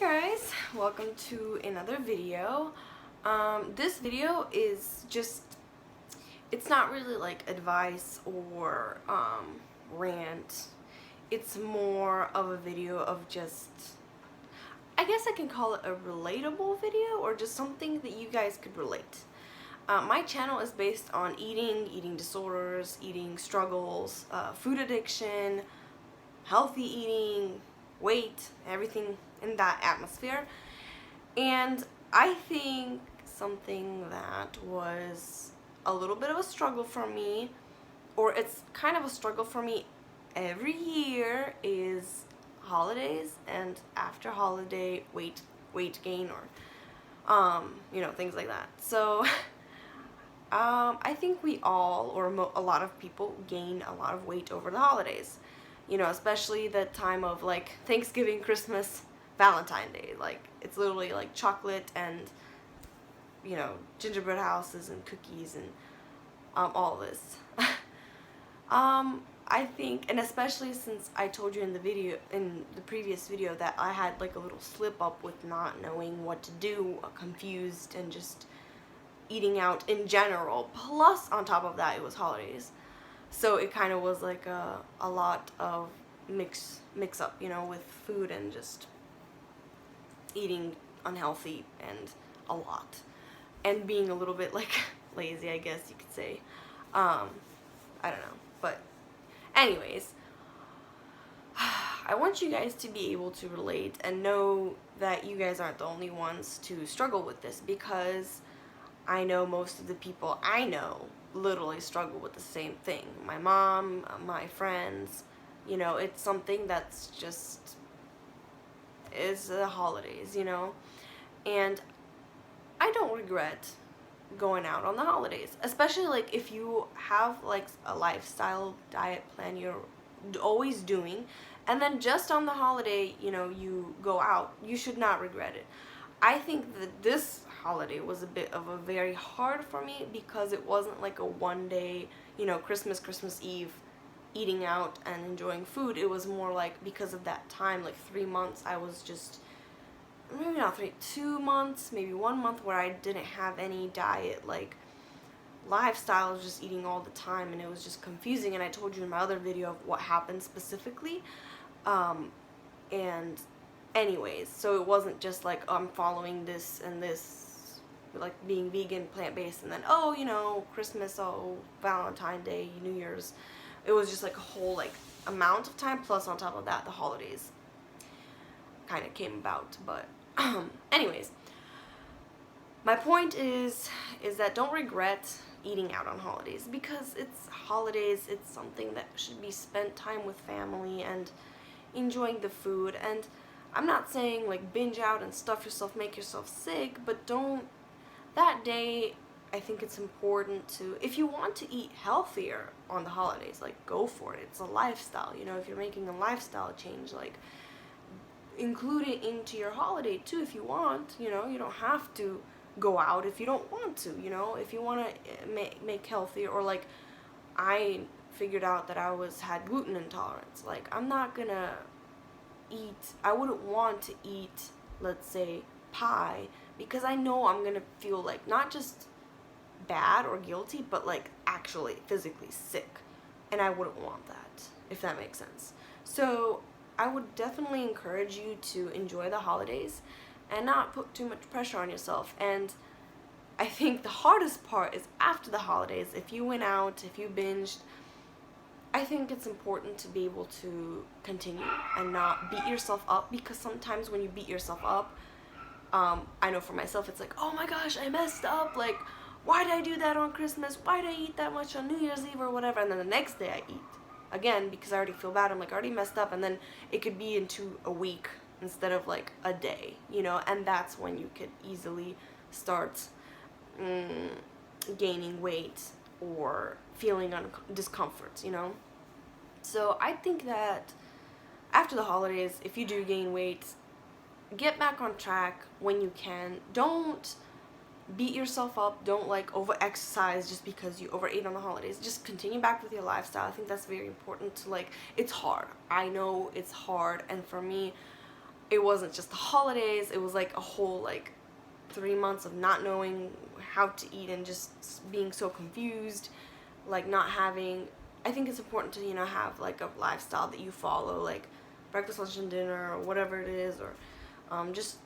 Guys, welcome to another video. This video is just, it's not really like advice or rant. It's more of a video of just, I guess I can call it a relatable video or just something that you guys could relate. My channel is based on eating disorders, eating struggles, food addiction, healthy eating, weight, everything in that atmosphere. And I think something that was a little bit of a struggle for me, or it's kind of a struggle for me every year, is holidays and after holiday weight gain, or things like that. So I think we all, or a lot of people, gain a lot of weight over the holidays. Especially the time of like Thanksgiving, Christmas, Valentine's Day. Like, it's literally like chocolate and, gingerbread houses and cookies and all this. I think, and especially since I told you in the previous video, that I had like a little slip up with not knowing what to do, confused, and just eating out in general. Plus, on top of that, it was holidays. So it kind of was like a lot of mix up, with food and just eating unhealthy and a lot. And being a little bit like lazy, I guess you could say. I don't know. But anyways, I want you guys to be able to relate and know that you guys aren't the only ones to struggle with this, because I know most of the people I know literally struggle with the same thing. My mom, my friends, it's something that's just is the holidays, and I don't regret going out on the holidays, especially like if you have like a lifestyle diet plan you're always doing, and then just on the holiday, you go out, you should not regret it. I think that this holiday was a bit of a very hard for me, because it wasn't like a one day, Christmas Eve eating out and enjoying food. It was more like, because of that time, like 3 months, I was just, maybe not 2 months, maybe 1 month where I didn't have any diet, like lifestyle. I was just eating all the time, and it was just confusing, and I told you in my other video of what happened specifically. And anyways, so it wasn't just like, I'm following this and this, like being vegan, plant-based, and then Christmas, Valentine's Day, New Year's. It was just like a whole like amount of time, plus on top of that the holidays kind of came about. But anyways, my point is that don't regret eating out on holidays, because it's holidays. It's something that should be spent time with family and enjoying the food. And I'm not saying like binge out and stuff yourself, make yourself sick, but don't, that day, I think it's important to, if you want to eat healthier on the holidays, like go for it. It's a lifestyle, if you're making a lifestyle change, like include it into your holiday too if you want. You don't have to go out if you don't want to, if you want to make healthier. Or like, I figured out that I had gluten intolerance. Like, I'm not gonna I wouldn't want to eat, let's say, pie, because I know I'm gonna feel like not just bad or guilty, but like actually physically sick, and I wouldn't want that, if that makes sense. So I would definitely encourage you to enjoy the holidays and not put too much pressure on yourself. And I think the hardest part is after the holidays. If you went out, if you binged, I think it's important to be able to continue and not beat yourself up, because sometimes when you beat yourself up, I know for myself, it's like, oh my gosh, I messed up, like, why did I do that on Christmas? Why did I eat that much on New Year's Eve or whatever? And then the next day I eat again, because I already feel bad. I'm like, I already messed up, and then it could be into a week instead of like a day, and that's when you could easily start gaining weight or feeling discomfort, So I think that after the holidays, if you do gain weight, get back on track when you can. Don't beat yourself up. Don't like over exercise just because you overate on the holidays. Just continue back with your lifestyle. I think that's very important to, like, it's hard. I know it's hard, and for me, it wasn't just the holidays, it was like a whole like 3 months of not knowing how to eat and just being so confused, like not having, I think it's important to, you know, have like a lifestyle that you follow, like breakfast, lunch, and dinner, or whatever it is, or just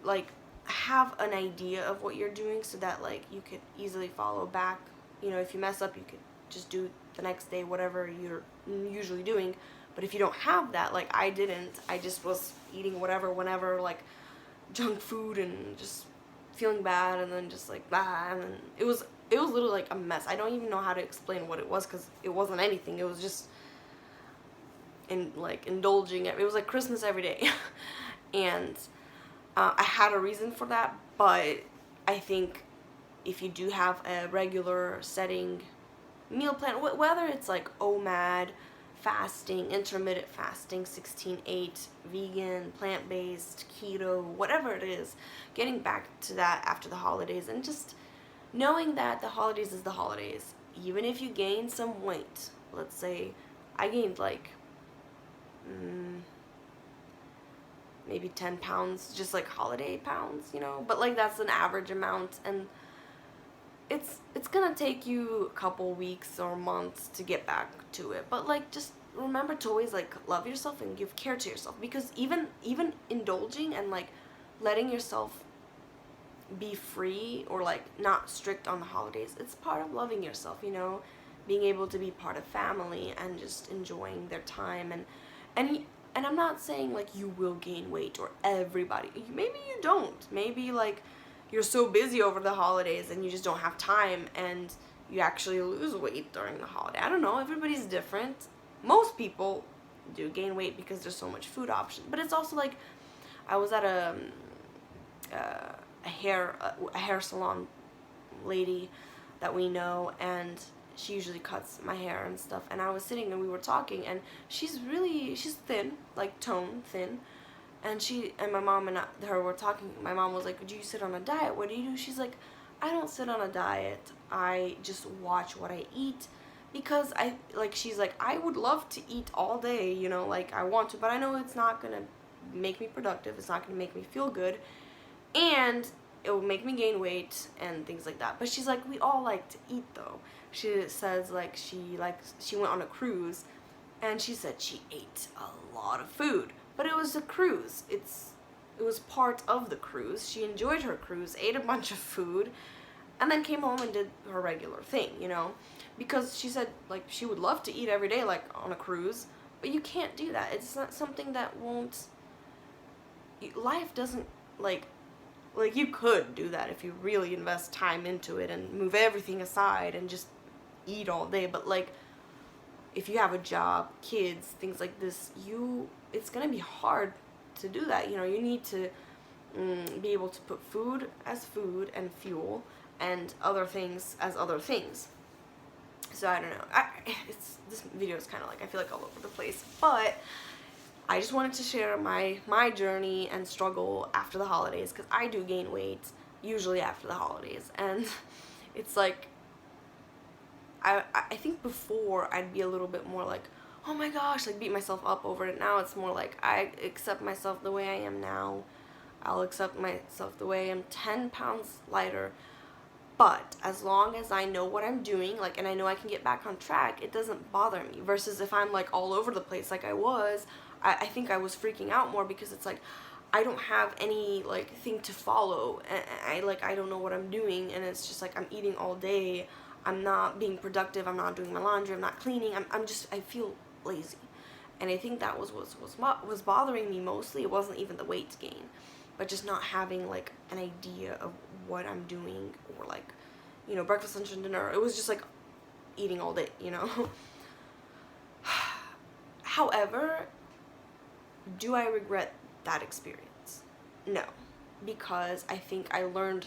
like have an idea of what you're doing so that like you could easily follow back. You know, if you mess up, you could just do the next day whatever you're usually doing. But if you don't have that, like I didn't, I just was eating whatever, whenever, like junk food, and just feeling bad, and then just like blah, and then it was literally like a mess. I don't even know how to explain what it was, because it wasn't anything. It was just like indulging it. It was like Christmas every day. And I had a reason for that, but I think if you do have a regular setting meal plan, whether it's like OMAD, fasting, intermittent fasting, 16/8, vegan, plant-based, keto, whatever it is, getting back to that after the holidays, and just knowing that the holidays is the holidays. Even if you gain some weight, let's say I gained like maybe 10 pounds, just like holiday pounds, you know, but like that's an average amount, and it's gonna take you a couple weeks or months to get back to it. But like, just remember to always like love yourself and give care to yourself, because even indulging and like letting yourself be free, or like not strict on the holidays, it's part of loving yourself, you know, being able to be part of family and just enjoying their time. And I'm not saying like you will gain weight, or everybody, maybe you don't, maybe like you're so busy over the holidays and you just don't have time, and you actually lose weight during the holiday. I don't know, everybody's different. Most people do gain weight because there's so much food option, but it's also like, I was at a hair salon lady that we know, and she usually cuts my hair and stuff, and I was sitting and we were talking, and she's thin, like tone thin, and my mom and her were talking. My mom was like, do you sit on a diet? What do you do? She's like, I don't sit on a diet, I just watch what I eat, because she's like, I would love to eat all day, you know, like I want to, but I know it's not gonna make me productive, it's not gonna make me feel good, and it will make me gain weight and things like that. But she's like, we all like to eat though. She says like she went on a cruise, and she said she ate a lot of food, but it was a cruise. It was part of the cruise. She enjoyed her cruise, ate a bunch of food, and then came home and did her regular thing, you know, because she said like she would love to eat every day like on a cruise, but you can't do that. It's not something that won't, life doesn't like you could do that if you really invest time into it and move everything aside and just eat all day, but like if you have a job, kids, things like this, it's gonna be hard to do that. You know, you need to be able to put food as food and fuel, and other things as other things. So I don't know, this video is kind of like, I feel like all over the place, but I just wanted to share my journey and struggle after the holidays, because I do gain weight usually after the holidays, and it's like, I think before I'd be a little bit more like, oh my gosh, like beat myself up over it. Now it's more like, I accept myself the way I am now. I'll accept myself the way I am, 10 pounds lighter, but as long as I know what I'm doing, like, and I know I can get back on track, it doesn't bother me, versus if I'm like all over the place like I was, I think I was freaking out more, because it's like, I don't have any like thing to follow, and I don't know what I'm doing, and it's just like I'm eating all day, I'm not being productive, I'm not doing my laundry, I'm not cleaning, I feel lazy. And I think that was what was bothering me mostly. It wasn't even the weight gain, but just not having like an idea of what I'm doing, or like, you know, breakfast, lunch, and dinner. It was just like eating all day, you know. However, do I regret that experience? No, because I think I learned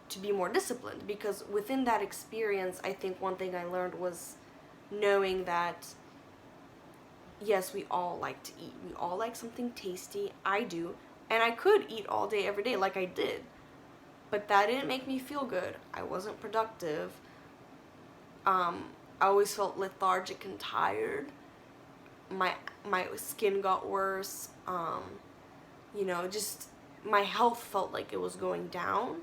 to be more disciplined, because within that experience, I think one thing I learned was knowing that yes, we all like to eat. We all like something tasty. I do. And I could eat all day every day like I did. But that didn't make me feel good. I wasn't productive. I always felt lethargic and tired. my skin got worse. You know, just my health felt like it was going down.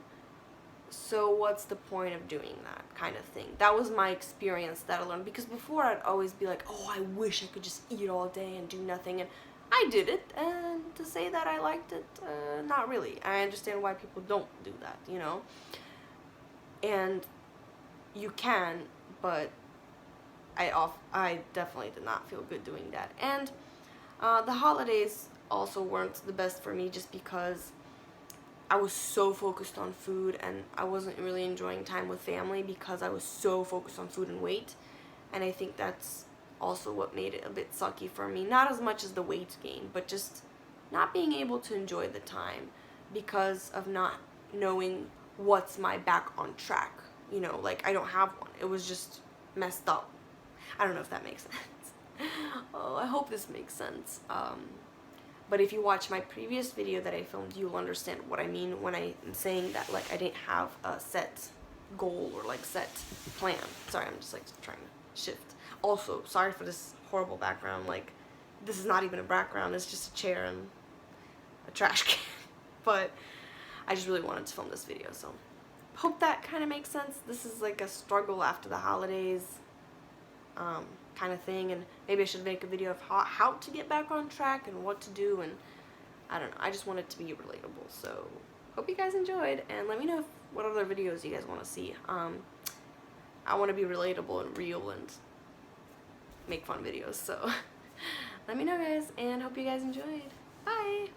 So what's the point of doing that kind of thing? That was my experience that I learned, because before I'd always be like, oh, I wish I could just eat all day and do nothing, and I did it, and to say that I liked it, not really. I understand why people don't do that, you know, and you can, but I definitely did not feel good doing that. And the holidays also weren't the best for me, just because I was so focused on food, and I wasn't really enjoying time with family because I was so focused on food and weight. And I think that's also what made it a bit sucky for me. Not as much as the weight gain, but just not being able to enjoy the time because of not knowing what's my back on track. You know, like, I don't have one. It was just messed up. I don't know if that makes sense. Oh, I hope this makes sense. But if you watch my previous video that I filmed, you'll understand what I mean when I'm saying that, like, I didn't have a set goal or, like, set plan. Sorry, I'm just, like, trying to shift. Also, sorry for this horrible background. Like, this is not even a background. It's just a chair and a trash can. But I just really wanted to film this video, so hope that kind of makes sense. This is, like, a struggle after the holidays kind of thing, and maybe I should make a video of how to get back on track and what to do, and I don't know. I just want it to be relatable, so hope you guys enjoyed, and let me know what other videos you guys want to see. I want to be relatable and real and make fun videos, so let me know, guys, and hope you guys enjoyed. Bye!